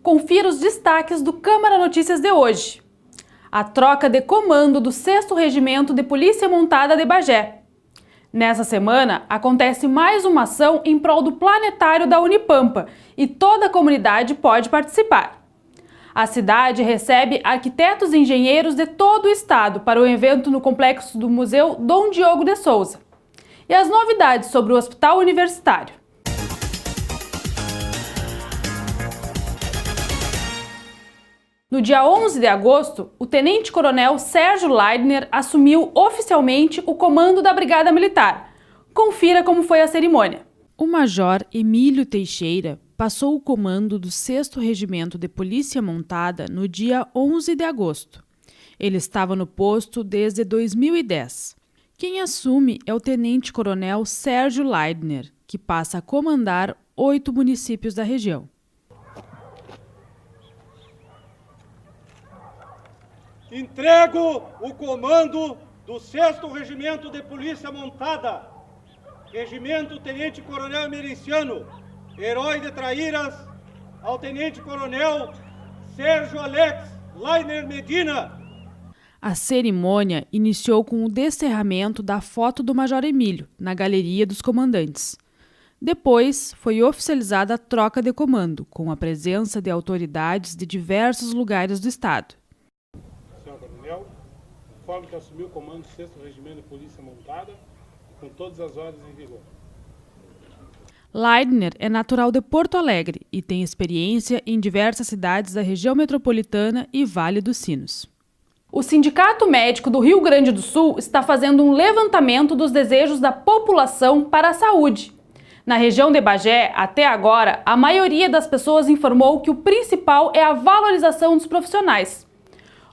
Confira os destaques do Câmara Notícias de hoje. A troca de comando do 6º Regimento de Polícia Montada de Bagé. Nessa semana, acontece mais uma ação em prol do planetário da Unipampa e toda a comunidade pode participar. A cidade recebe arquitetos e engenheiros de todo o estado para o evento no complexo do Museu Dom Diogo de Souza. E as novidades sobre o Hospital Universitário. No dia 11 de agosto, o tenente-coronel Sérgio Leidner assumiu oficialmente o comando da Brigada Militar. Confira como foi a cerimônia. O major Emílio Teixeira passou o comando do 6º Regimento de Polícia Montada no dia 11 de agosto. Ele estava no posto desde 2010. Quem assume é o tenente-coronel Sérgio Leidner, que passa a comandar 8 municípios da região. Entrego o comando do 6º Regimento de Polícia Montada, Regimento Tenente-Coronel Emerenciano, herói de Traíras, ao Tenente-Coronel Sérgio Alex Leidner Medina. A cerimônia iniciou com o descerramento da foto do Major Emílio, na Galeria dos Comandantes. Depois, foi oficializada a troca de comando, com a presença de autoridades de diversos lugares do estado. Conforme que assumiu o comando do 6º Regimento de Polícia Montada, com todas as ordens em vigor. Leidner é natural de Porto Alegre e tem experiência em diversas cidades da região metropolitana e Vale dos Sinos. O Sindicato Médico do Rio Grande do Sul está fazendo um levantamento dos desejos da população para a saúde. Na região de Bagé, até agora, a maioria das pessoas informou que o principal é a valorização dos profissionais.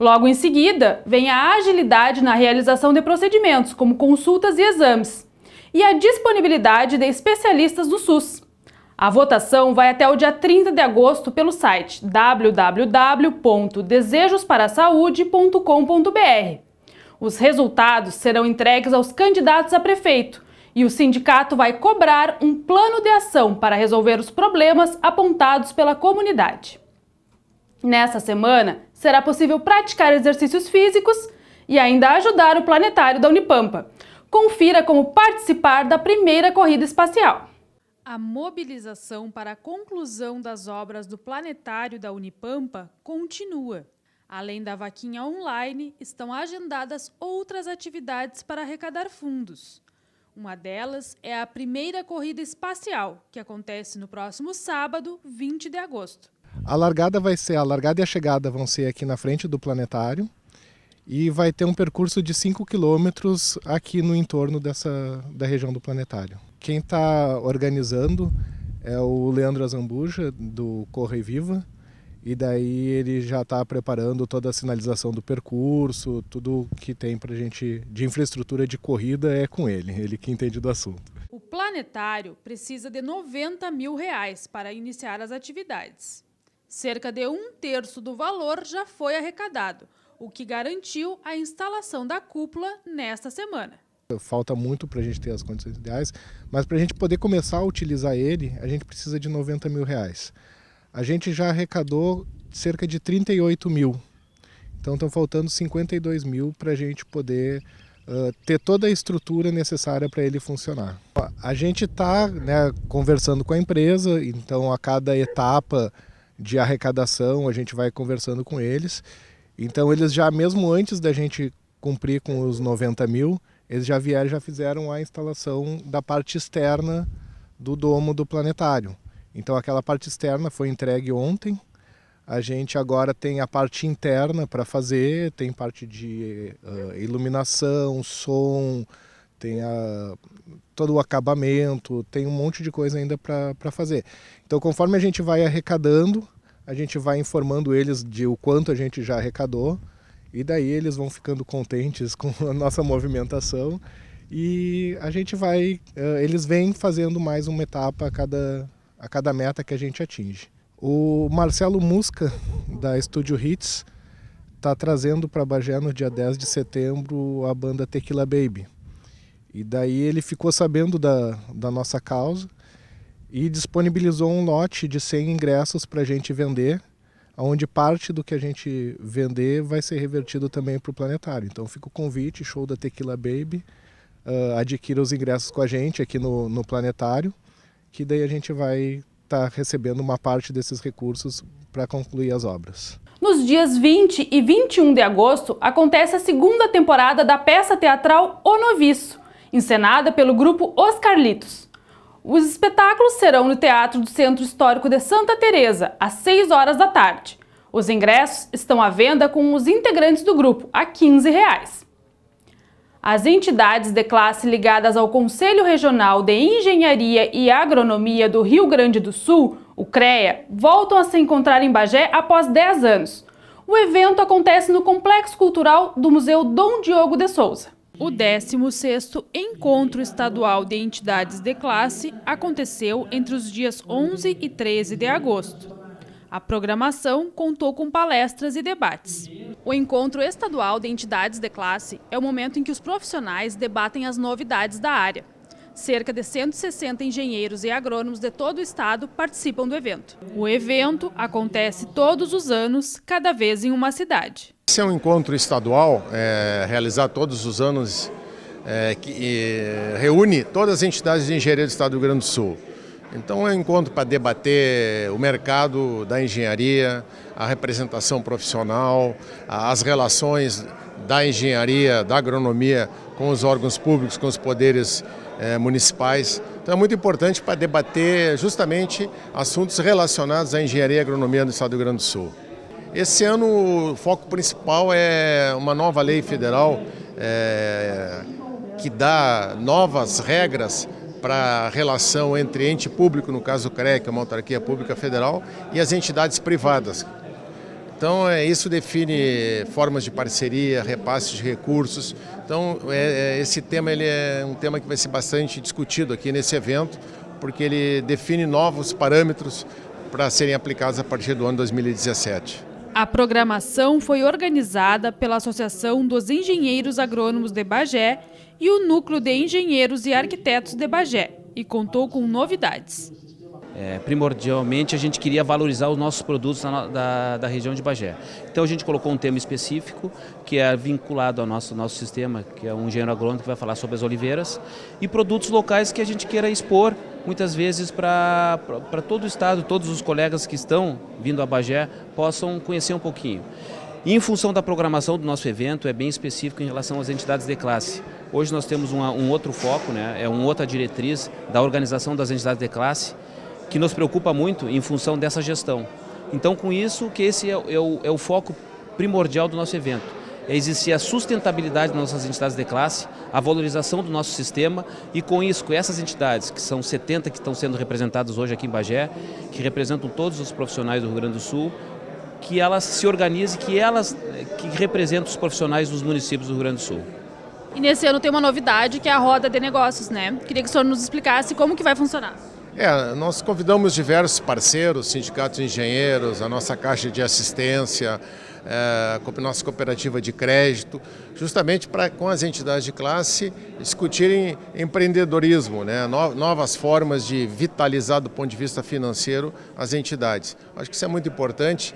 Logo em seguida, vem a agilidade na realização de procedimentos, como consultas e exames, e a disponibilidade de especialistas do SUS. A votação vai até o dia 30 de agosto pelo site www.desejosparasaude.com.br. Os resultados serão entregues aos candidatos a prefeito e o sindicato vai cobrar um plano de ação para resolver os problemas apontados pela comunidade. Nessa semana, será possível praticar exercícios físicos e ainda ajudar o planetário da Unipampa. Confira como participar da primeira corrida espacial. A mobilização para a conclusão das obras do planetário da Unipampa continua. Além da vaquinha online, estão agendadas outras atividades para arrecadar fundos. Uma delas é a primeira corrida espacial, que acontece no próximo sábado, 20 de agosto. A largada e a chegada vão ser aqui na frente do planetário e vai ter um percurso de 5 quilômetros aqui no entorno da região do planetário. Quem está organizando é o Leandro Azambuja, do Corre Viva, e daí ele já está preparando toda a sinalização do percurso, tudo que tem para a gente de infraestrutura de corrida é com ele que entende do assunto. O planetário precisa de R$90 mil para iniciar as atividades. Cerca de 1/3 do valor já foi arrecadado, o que garantiu a instalação da cúpula nesta semana. Falta muito para a gente ter as condições ideais, mas para a gente poder começar a utilizar ele, a gente precisa de R$90 mil. A gente já arrecadou cerca de 38 mil, então estão faltando 52 mil para a gente poder ter toda a estrutura necessária para ele funcionar. A gente está conversando com a empresa, então a cada etapa de arrecadação a gente vai conversando com eles. Então eles já, mesmo antes da gente cumprir com os 90 mil, eles já fizeram a instalação da parte externa do domo do planetário. Então aquela parte externa foi entregue ontem. A gente agora tem a parte interna para fazer, tem parte de iluminação, som, tem todo o acabamento, tem um monte de coisa ainda para fazer. Então, conforme a gente vai arrecadando, a gente vai informando eles de o quanto a gente já arrecadou, e daí eles vão ficando contentes com a nossa movimentação, e a gente eles vêm fazendo mais uma etapa a cada meta que a gente atinge. O Marcelo Musca, da Estúdio Hits, está trazendo para Bagé no dia 10 de setembro a banda Tequila Baby. E daí ele ficou sabendo da nossa causa e disponibilizou um lote de 100 ingressos para a gente vender onde parte do que a gente vender vai ser revertido também para o planetário. Então fica o convite, show da Tequila Baby, adquira os ingressos com a gente aqui no planetário, que daí a gente vai estar recebendo uma parte desses recursos para concluir as obras. Nos dias 20 e 21 de agosto, acontece a segunda temporada da peça teatral O Noviço, encenada pelo grupo Os Carlitos. Os espetáculos serão no Teatro do Centro Histórico de Santa Teresa, às 6 horas da tarde. Os ingressos estão à venda com os integrantes do grupo, a R$ 15. As entidades de classe ligadas ao Conselho Regional de Engenharia e Agronomia do Rio Grande do Sul, o CREA, voltam a se encontrar em Bagé após 10 anos. O evento acontece no Complexo Cultural do Museu Dom Diogo de Souza. O 16º Encontro Estadual de Entidades de Classe aconteceu entre os dias 11 e 13 de agosto. A programação contou com palestras e debates. O Encontro Estadual de Entidades de Classe é o momento em que os profissionais debatem as novidades da área. Cerca de 160 engenheiros e agrônomos de todo o estado participam do evento. O evento acontece todos os anos, cada vez em uma cidade. Esse é um encontro estadual, realizado todos os anos, que reúne todas as entidades de engenharia do estado do Rio Grande do Sul. Então é um encontro para debater o mercado da engenharia, a representação profissional, as relações da engenharia, da agronomia com os órgãos públicos, com os poderes municipais. Então é muito importante para debater justamente assuntos relacionados à engenharia e agronomia no estado do Rio Grande do Sul. Esse ano o foco principal é uma nova lei federal que dá novas regras para a relação entre ente público, no caso do CREA, que é uma autarquia pública federal, e as entidades privadas. Então isso define formas de parceria, repasse de recursos. Então esse tema ele é um tema que vai ser bastante discutido aqui nesse evento, porque ele define novos parâmetros para serem aplicados a partir do ano 2017. A programação foi organizada pela Associação dos Engenheiros Agrônomos de Bagé e o Núcleo de Engenheiros e Arquitetos de Bagé e contou com novidades. Primordialmente a gente queria valorizar os nossos produtos da região de Bagé. Então a gente colocou um tema específico que é vinculado ao nosso sistema, que é um engenheiro agrônomo que vai falar sobre as oliveiras, e produtos locais que a gente queira expor muitas vezes para todo o estado, todos os colegas que estão vindo a Bagé possam conhecer um pouquinho. E em função da programação do nosso evento, é bem específico em relação às entidades de classe. Hoje nós temos um outro foco, né? Uma outra diretriz da organização das entidades de classe, que nos preocupa muito em função dessa gestão. Então, com isso, que esse é o foco primordial do nosso evento. É existir a sustentabilidade das nossas entidades de classe, a valorização do nosso sistema e, com isso, com essas entidades, que são 70 que estão sendo representadas hoje aqui em Bagé, que representam todos os profissionais do Rio Grande do Sul, que elas se organizem, que representam os profissionais dos municípios do Rio Grande do Sul. E nesse ano tem uma novidade, que é a roda de negócios, né? Queria que o senhor nos explicasse como que vai funcionar. Nós convidamos diversos parceiros, sindicatos de engenheiros, a nossa caixa de assistência, a nossa cooperativa de crédito, justamente para, com as entidades de classe, discutirem empreendedorismo, né? Novas formas de vitalizar do ponto de vista financeiro as entidades. Acho que isso é muito importante.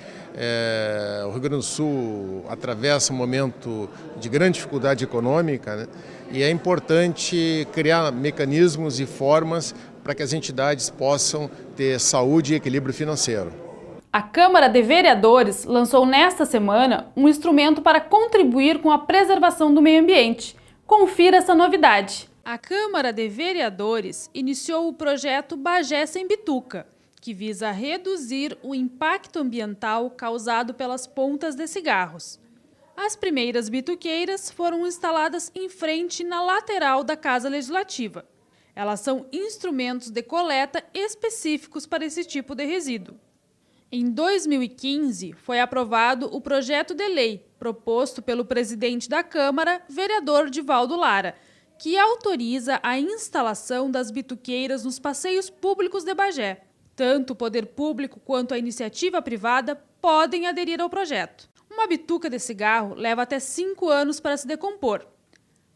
O Rio Grande do Sul atravessa um momento de grande dificuldade econômica, né? E é importante criar mecanismos e formas para que as entidades possam ter saúde e equilíbrio financeiro. A Câmara de Vereadores lançou nesta semana um instrumento para contribuir com a preservação do meio ambiente. Confira essa novidade. A Câmara de Vereadores iniciou o projeto Bagé Sem Bituca, que visa reduzir o impacto ambiental causado pelas pontas de cigarros. As primeiras bituqueiras foram instaladas em frente na lateral da Casa Legislativa. Elas são instrumentos de coleta específicos para esse tipo de resíduo. Em 2015, foi aprovado o projeto de lei proposto pelo presidente da Câmara, vereador Divaldo Lara, que autoriza a instalação das bituqueiras nos passeios públicos de Bagé. Tanto o poder público quanto a iniciativa privada podem aderir ao projeto. Uma bituca de cigarro leva até 5 anos para se decompor.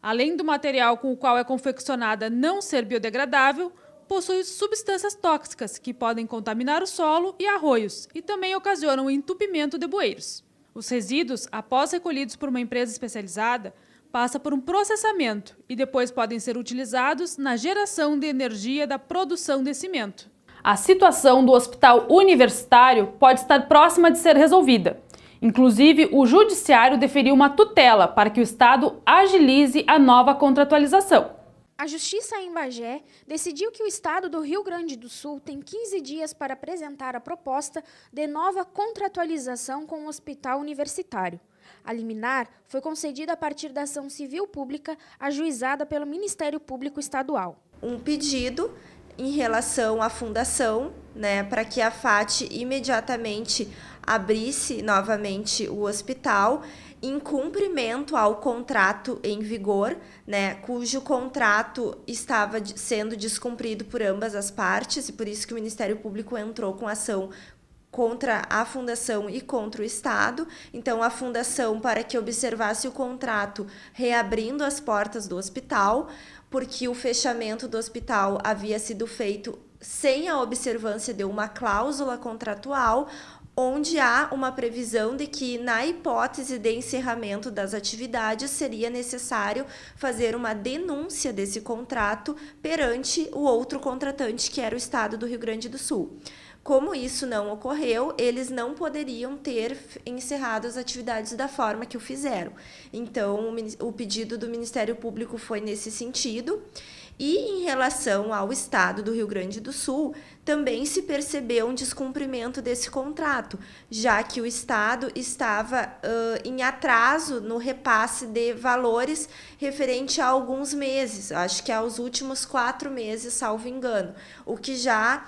Além do material com o qual é confeccionada não ser biodegradável, possui substâncias tóxicas que podem contaminar o solo e arroios e também ocasionam o entupimento de bueiros. Os resíduos, após recolhidos por uma empresa especializada, passam por um processamento e depois podem ser utilizados na geração de energia da produção de cimento. A situação do hospital universitário pode estar próxima de ser resolvida. Inclusive, o Judiciário deferiu uma tutela para que o Estado agilize a nova contratualização. A Justiça em Bagé decidiu que o Estado do Rio Grande do Sul tem 15 dias para apresentar a proposta de nova contratualização com o hospital universitário. A liminar foi concedida a partir da ação civil pública ajuizada pelo Ministério Público Estadual. Um pedido em relação à fundação, para que a FAT imediatamente abrisse novamente o hospital, em cumprimento ao contrato em vigor, cujo contrato estava sendo descumprido por ambas as partes, e por isso que o Ministério Público entrou com ação contra a Fundação e contra o Estado. Então, a Fundação, para que observasse o contrato reabrindo as portas do hospital, porque o fechamento do hospital havia sido feito sem a observância de uma cláusula contratual, onde há uma previsão de que, na hipótese de encerramento das atividades, seria necessário fazer uma denúncia desse contrato perante o outro contratante, que era o Estado do Rio Grande do Sul. Como isso não ocorreu, eles não poderiam ter encerrado as atividades da forma que o fizeram. Então, o pedido do Ministério Público foi nesse sentido. E em relação ao Estado do Rio Grande do Sul, também se percebeu um descumprimento desse contrato, já que o Estado estava em atraso no repasse de valores referente a alguns meses, acho que aos últimos 4 meses, salvo engano, o que já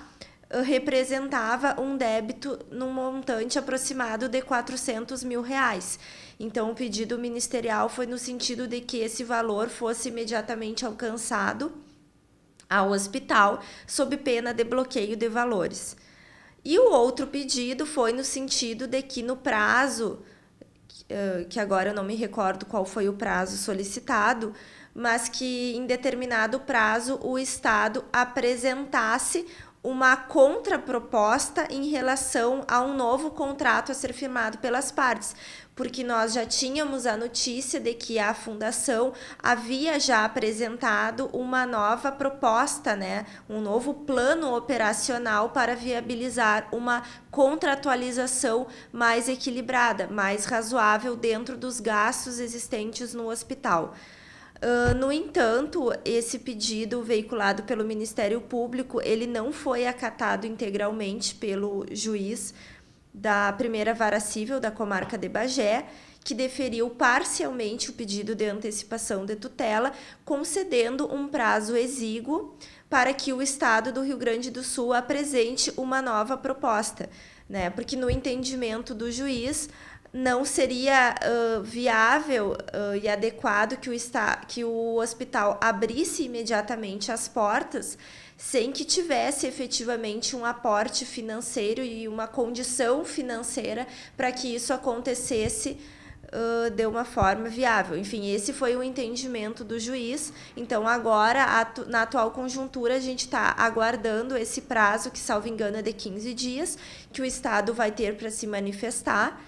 representava um débito num montante aproximado de R$400 mil. Então, o pedido ministerial foi no sentido de que esse valor fosse imediatamente alcançado ao hospital, sob pena de bloqueio de valores. E o outro pedido foi no sentido de que no prazo, que agora eu não me recordo qual foi o prazo solicitado, mas que em determinado prazo o Estado apresentasse uma contraproposta em relação a um novo contrato a ser firmado pelas partes, porque nós já tínhamos a notícia de que a Fundação havia já apresentado uma nova proposta, um novo plano operacional para viabilizar uma contratualização mais equilibrada, mais razoável dentro dos gastos existentes no hospital. No entanto, esse pedido veiculado pelo Ministério Público, ele não foi acatado integralmente pelo juiz da primeira vara civil da comarca de Bagé, que deferiu parcialmente o pedido de antecipação de tutela, concedendo um prazo exíguo para que o Estado do Rio Grande do Sul apresente uma nova proposta, porque no entendimento do juiz não seria viável e adequado que o hospital abrisse imediatamente as portas sem que tivesse efetivamente um aporte financeiro e uma condição financeira para que isso acontecesse de uma forma viável. Enfim, esse foi o entendimento do juiz. Então, agora, na atual conjuntura, a gente está aguardando esse prazo, que, salvo engano, é de 15 dias, que o Estado vai ter para se manifestar.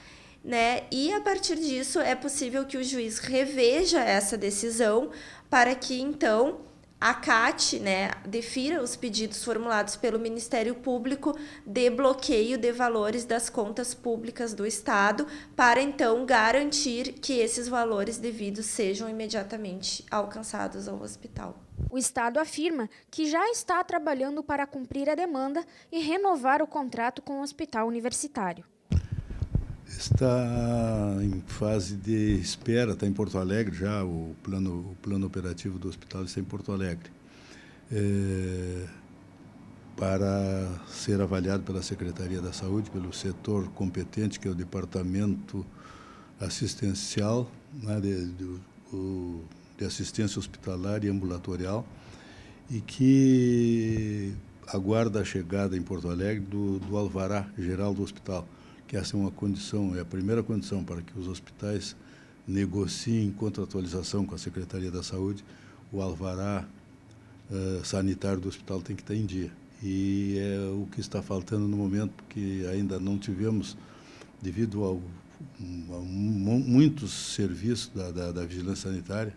E a partir disso é possível que o juiz reveja essa decisão para que então acate, defira os pedidos formulados pelo Ministério Público de bloqueio de valores das contas públicas do Estado, para então garantir que esses valores devidos sejam imediatamente alcançados ao hospital. O Estado afirma que já está trabalhando para cumprir a demanda e renovar o contrato com o hospital universitário. Está em fase de espera, está em Porto Alegre já, o plano operativo do hospital está em Porto Alegre, para ser avaliado pela Secretaria da Saúde, pelo setor competente, que é o Departamento Assistencial, de Assistência Hospitalar e Ambulatorial, e que aguarda a chegada em Porto Alegre do alvará geral do hospital, que essa é uma condição, é a primeira condição para que os hospitais negociem contratualização com a Secretaria da Saúde, o alvará sanitário do hospital tem que estar em dia. E é o que está faltando no momento, porque ainda não tivemos, devido a muitos serviços da vigilância sanitária,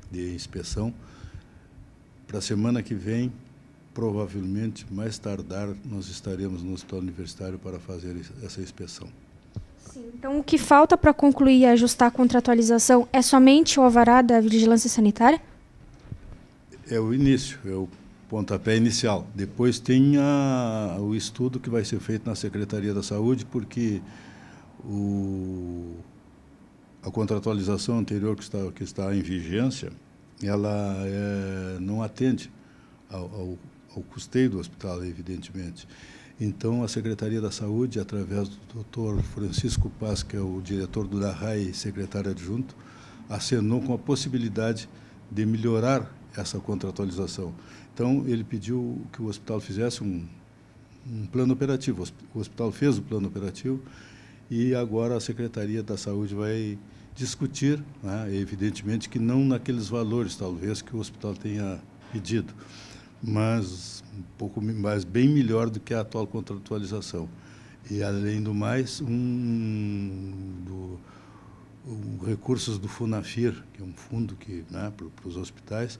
de inspeção. Para a semana que vem, provavelmente, mais tardar, nós estaremos no Hospital Universitário para fazer essa inspeção. Sim, então, o que falta para concluir e ajustar a contratualização é somente o alvará da vigilância sanitária? É o início, é o pontapé inicial. Depois tem o estudo que vai ser feito na Secretaria da Saúde, porque a contratualização anterior que está em vigência, ela não atende ao custeio do hospital, evidentemente. Então, a Secretaria da Saúde, através do Dr. Francisco Paz, que é o diretor do DARRAI e secretário adjunto, acenou com a possibilidade de melhorar essa contratualização. Então, ele pediu que o hospital fizesse um plano operativo. O hospital fez o plano operativo e agora a Secretaria da Saúde vai discutir, né, evidentemente que não naqueles valores, talvez, que o hospital tenha pedido, mas bem melhor do que a atual contratualização. E, além do mais, recursos do FUNAFIR, que é um fundo que, né, para os hospitais,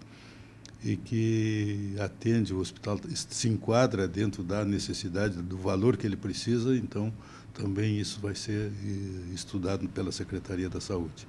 e que atende o hospital, se enquadra dentro da necessidade, do valor que ele precisa, então também isso vai ser estudado pela Secretaria da Saúde.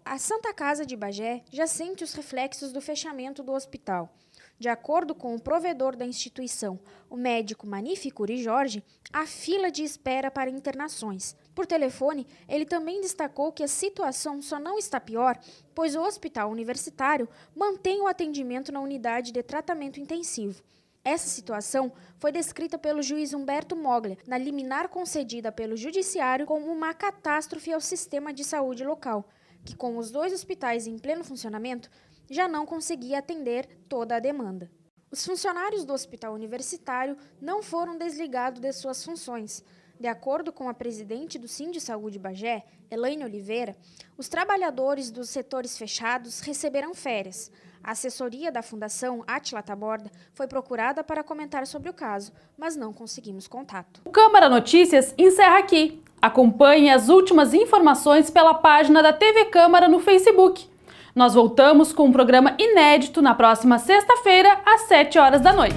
A Santa Casa de Bagé já sente os reflexos do fechamento do hospital. De acordo com o provedor da instituição, o médico Manife Curi Jorge, há fila de espera para internações. Por telefone, ele também destacou que a situação só não está pior, pois o hospital universitário mantém o atendimento na unidade de tratamento intensivo. Essa situação foi descrita pelo juiz Humberto Moglia, na liminar concedida pelo Judiciário, como uma catástrofe ao sistema de saúde local, que com os 2 hospitais em pleno funcionamento, já não conseguia atender toda a demanda. Os funcionários do hospital universitário não foram desligados de suas funções. De acordo com a presidente do Sindisaúde Bagé, Elaine Oliveira, os trabalhadores dos setores fechados receberão férias. A assessoria da Fundação Átila Taborda foi procurada para comentar sobre o caso, mas não conseguimos contato. O Câmara Notícias encerra aqui. Acompanhe as últimas informações pela página da TV Câmara no Facebook. Nós voltamos com um programa inédito na próxima sexta-feira, às 7 horas da noite.